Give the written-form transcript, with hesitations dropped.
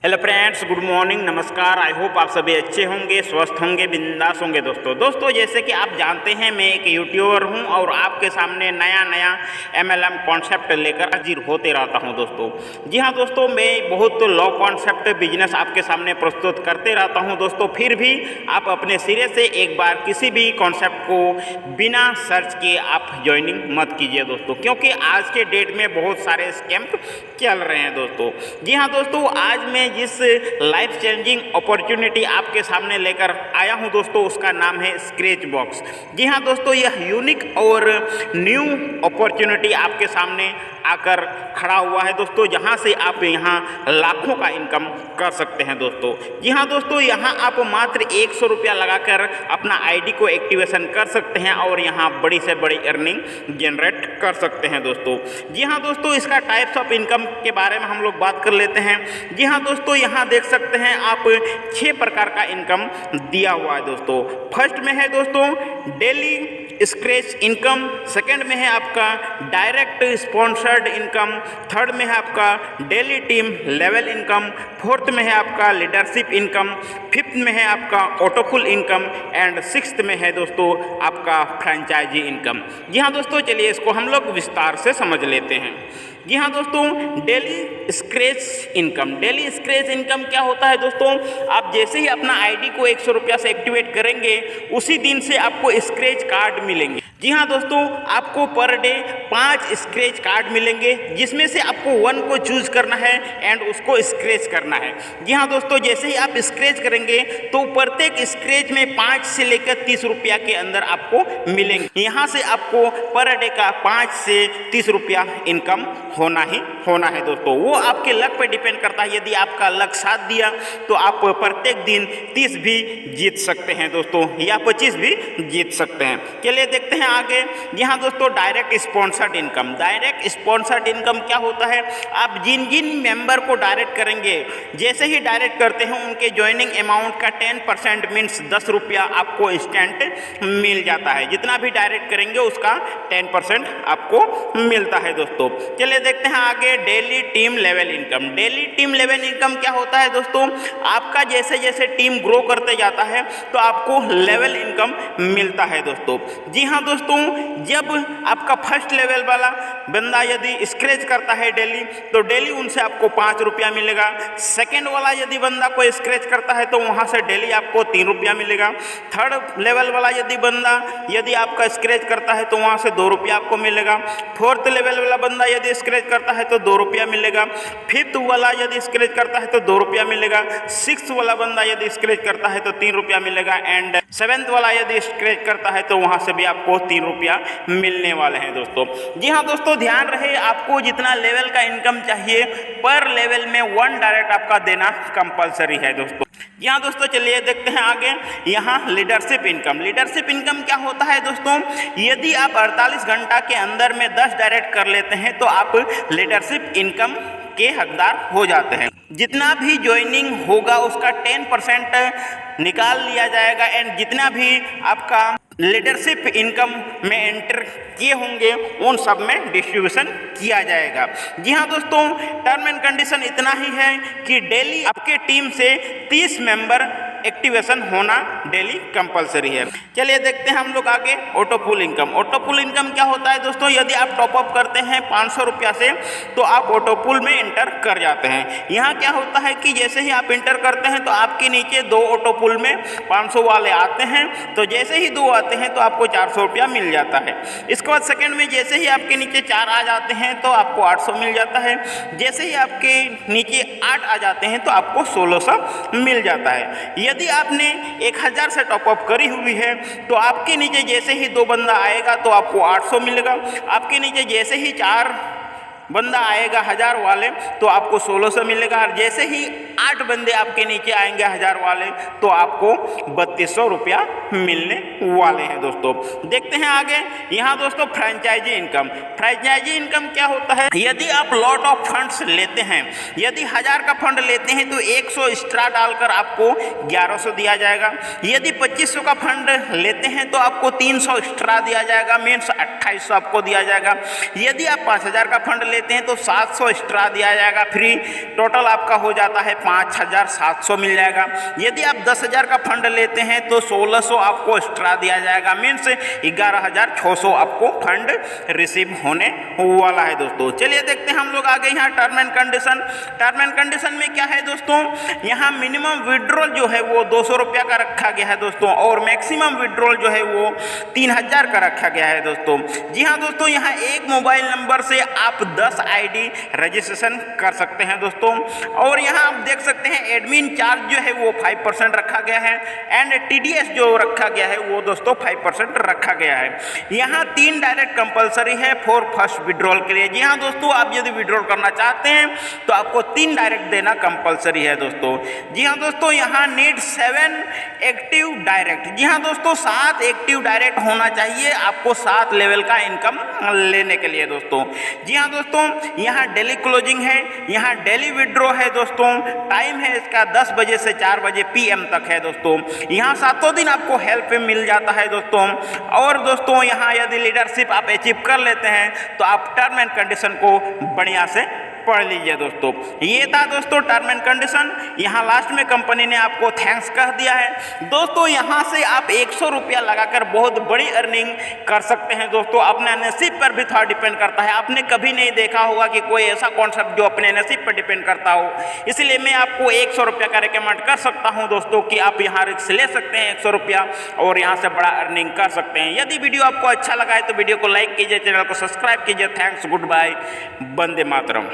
Hello friends, good morning, नमस्कार। I hope आप सभी अच्छे होंगे, स्वस्थ होंगे, बिंदास होंगे। दोस्तों जैसे कि आप जानते हैं, मैं एक यूट्यूबर हूं और आपके सामने नया MLM कॉन्सेप्ट लेकर हाजिर होते रहता हूं। जी हां दोस्तों, मैं बहुत लो कॉन्सेप्ट बिजनेस आपके सामने प्रस्तुत करते रहता हूं। दोस्तों फिर भी आप अपने सिरे से एक बार किसी भी कॉन्सेप्ट को बिना सर्च किए आप ज्वाइनिंग मत कीजिए दोस्तों, क्योंकि आज के डेट में बहुत सारे स्कैम चल रहे हैं दोस्तों। जी हाँ दोस्तों, आज मैं जिस लाइफ चेंजिंग अपॉर्चुनिटी आपके सामने लेकर आया हूं दोस्तों, उसका नाम है स्क्रैच बॉक्स। जी हाँ दोस्तों, यह यूनिक और न्यू अपॉर्चुनिटी आपके सामने आकर खड़ा हुआ है दोस्तों, जहां से आप यहां लाखों का इनकम कर सकते हैं दोस्तों। जी हाँ दोस्तों, यहां आप मात्र 100 रुपया लगाकर अपना आईडी को एक्टिवेशन कर सकते हैं और यहां बड़ी से बड़ी अर्निंग जनरेट कर सकते हैं दोस्तों। जी हाँ दोस्तों, इसका टाइप्स ऑफ इनकम के बारे में हम लोग बात कर लेते हैं। जी हाँ दोस्तों, यहाँ देख सकते हैं आप 6 प्रकार का इनकम दिया हुआ है दोस्तों। फर्स्ट में है दोस्तों डेली स्क्रैच इनकम, सेकंड में है आपका डायरेक्ट स्पॉन्सर्ड इनकम, थर्ड में है आपका daily team level income, fourth में है आपका लीडरशिप इनकम, फिफ्थ में है आपका ऑटोपुल इनकम एंड सिक्स्थ में है दोस्तों आपका फ्रेंचाइजी इनकम। जी हाँ दोस्तों, चलिए इसको हम लोग विस्तार से समझ लेते हैं। जी हाँ दोस्तों, daily scratch income. Daily scratch income क्या होता है दोस्तों? आप जैसे ही अपना आईडी को 100 रुपया से एक्टिवेट करेंगे, उसी दिन से आपको स्क्रैच कार्ड मिलेंगे। जी हाँ दोस्तों, आपको पर डे 5 स्क्रैच कार्ड मिलेंगे, जिसमें से आपको 1 को चूज करना है एंड उसको स्क्रैच करना है। जी हाँ दोस्तों, जैसे ही आप स्क्रैच करेंगे तो प्रत्येक स्क्रैच में 5 से लेकर 30 रुपया के अंदर आपको मिलेंगे। यहाँ से आपको पर डे का 5 से 30 रुपया इनकम होना है दोस्तों। वो आपके लक पे डिपेंड करता है। यदि आपका लक साथ दिया तो आप प्रत्येक दिन 30 भी जीत सकते हैं दोस्तों, या 25 भी जीत सकते हैं। चलिए देखते हैं आगे। यहाँ दोस्तों direct sponsored income. Direct sponsored income क्या होता है? आप जिन जिन मेंबर को डायरेक्ट करेंगे, जैसे ही डायरेक्ट करते हैं उनके ज्वाइनिंग अमाउंट का 10% मीन्स 10 रुपया आपको इंस्टेंट मिल जाता है। जितना भी डायरेक्ट करेंगे उसका 10% आपको मिलता है दोस्तों। चलिए देखते हैं आगे daily team level income. Daily team level income क्या होता है दोस्तों? आपका जैसे जैसे टीम ग्रो करते जाता है तो आपको लेवल इनकम मिलता है दोस्तों। जी हाँ दोस्तों, जब आपका फर्स्ट लेवल वाला बंदा यदि स्क्रैच करता है डेली, तो डेली उनसे आपको 5 रुपया मिलेगा। सेकेंड वाला यदि बंदा कोई स्क्रैच करता है तो वहाँ से डेली आपको 3 रुपया मिलेगा। थर्ड लेवल वाला यदि आपका स्क्रैच करता है तो वहाँ से 2 रुपया आपको मिलेगा। फोर्थ लेवल वाला बंदा यदि स्क्रैच करता है तो 2 रुपया मिलेगा। फिफ्थ वाला यदि स्क्रैच करता है तो 2 रुपया मिलेगा। सिक्स्थ वाला बंदा यदि स्क्रैच करता है तो 3 रुपया मिलेगा एंड सेवेंथ वाला यदि स्क्रैच करता है तो वहाँ से भी आपको 3 रुपया मिलने वाले हैं दोस्तों। जी हाँ दोस्तों, ध्यान रहे, आपको जितना लेवल का इनकम चाहिए पर लेवल में 1 डायरेक्ट आपका देना कंपलसरी है दोस्तों। यहाँ दोस्तों चलिए देखते हैं आगे। यहाँ लीडरशिप इनकम। लीडरशिप इनकम क्या होता है दोस्तों? यदि आप 48 घंटा के अंदर में 10 डायरेक्ट कर लेते हैं तो आप लीडरशिप इनकम के हकदार हो जाते हैं। जितना भी ज्वाइनिंग होगा उसका 10% निकाल लिया जाएगा एंड जितना भी आपका लीडरशिप इनकम में एंटर किए होंगे उन सब में डिस्ट्रीब्यूशन किया जाएगा। जी हाँ दोस्तों, टर्म एंड कंडीशन इतना ही है कि डेली आपके टीम से 30 मेंबर एक्टिवेशन होना डेली कंपलसरी है। चलिए देखते हैं हम लोग आगे ऑटोपुल इनकम। ऑटोपुल इनकम क्या होता है दोस्तों? यदि आप टॉपअप करते हैं 500 रुपया से तो आप ऑटोपुल में इंटर कर जाते हैं। यहाँ क्या होता है कि जैसे ही आप इंटर करते हैं तो आपके नीचे 2 ऑटोपुल में 500 वाले आते हैं, तो जैसे ही 2 आते हैं तो आपको 400 रुपया मिल जाता है। इसके बाद सेकंड में जैसे ही आपके नीचे 4 आ जाते हैं तो आपको 800 मिल जाता है। जैसे ही आपके नीचे 8 आ जाते हैं तो आपको 1600 मिल जाता है। यदि आपने 1000 से टॉपअप करी हुई है तो आपके नीचे जैसे ही 2 बंदा आएगा तो आपको 800 मिलेगा। आपके नीचे जैसे ही 4 बंदा आएगा 1000 वाले तो आपको 1600 मिलेगा। और जैसे ही 8 बंदे आपके नीचे आएंगे 1000 वाले तो आपको 3200 रुपया मिलने वाले हैं दोस्तों। देखते हैं आगे। यहाँ दोस्तों फ्रेंचाइजी इनकम। फ्रेंचाइजी इनकम क्या होता है? यदि आप लॉट ऑफ फंड्स लेते हैं, यदि 1000 का फंड लेते हैं तो 100 एक्स्ट्रा डालकर आपको 1100 दिया जाएगा। यदि 2500 का फंड लेते हैं तो आपको 300 एक्स्ट्रा दिया जाएगा, मीन्स 2800 आपको दिया जाएगा। यदि आप 5000 का फंड लेते लेते हैं तो 700 एक्स्ट्रा दिया जाएगा फ्री। टोटल आपका हो जाता है 5700 मिल जाएगा। यदि आप 10,000 का फंड लेते हैं तो 1600 आपको एक्स्ट्रा दिया जाएगा, मीन्स 11,600 आपको फंड रिसीव होने वाला है दोस्तों। चलिए देखते हैं हम लोग आगे यहाँ term and condition. Term and condition में क्या है दोस्तों, यहाँ मिनिमम विड्रॉल जो है वो 200 रुपया का रखा गया है दोस्तों, और मैक्सिमम विड्रॉल जो है वो 3000 का रखा गया है दोस्तों। जी हाँ दोस्तों, यहाँ एक मोबाइल नंबर से आप 10 ID रजिस्ट्रेशन कर सकते हैं दोस्तों। और यहाँ आप देख सकते हैं एडमिन चार्ज जो है वो 5% रखा गया है, एंड TDS जो रखा गया है वो दोस्तों 5% रखा गया है। यहाँ 3 डायरेक्ट कंपलसरी है फॉर फर्स्ट विड्रॉल के लिए। जी हाँ दोस्तों, आप यदि विड्रॉल करना चाहते हैं तो आपको 3 डायरेक्ट देना कंपलसरी है दोस्तों। जी हाँ दोस्तों, यहाँ नीड 7 एक्टिव डायरेक्ट। जी हाँ दोस्तों, 7 एक्टिव डायरेक्ट होना चाहिए आपको 7 लेवल का इनकम लेने के लिए दोस्तों। जी हाँ दोस्तों, यहाँ डेली क्लोजिंग है, यहाँ डेली विड्रॉ है दोस्तों। टाइम है इसका 10 बजे से 4 बजे PM तक है दोस्तों। यहाँ 7 दिन आपको हेल्प मिल जाता है दोस्तों। और दोस्तों यहाँ यदि लीडरशिप आप अचीव कर लेते हैं तो आप टर्म एंड कंडीशन को बढ़िया से पढ़ लीजिए दोस्तों। ये था दोस्तों टर्म एंड कंडीशन। यहाँ लास्ट में कंपनी ने आपको थैंक्स कह दिया है दोस्तों। यहाँ से आप 100 रुपया लगाकर बहुत बड़ी अर्निंग कर सकते हैं दोस्तों। अपने नसीब पर भी थोड़ा डिपेंड करता है। आपने कभी नहीं देखा होगा कि कोई ऐसा कॉन्सेप्ट जो अपने नसीब पर डिपेंड करता हो, इसलिए मैं आपको 100 रुपया का रिकमेंड कर सकता हूँ दोस्तों कि आप यहाँ रिस्क ले सकते हैं 100 रुपया और यहाँ से बड़ा अर्निंग कर सकते हैं। यदि वीडियो आपको अच्छा लगा है तो वीडियो को लाइक कीजिए, चैनल को सब्सक्राइब कीजिए। Thanks, good bye, Vande Mataram.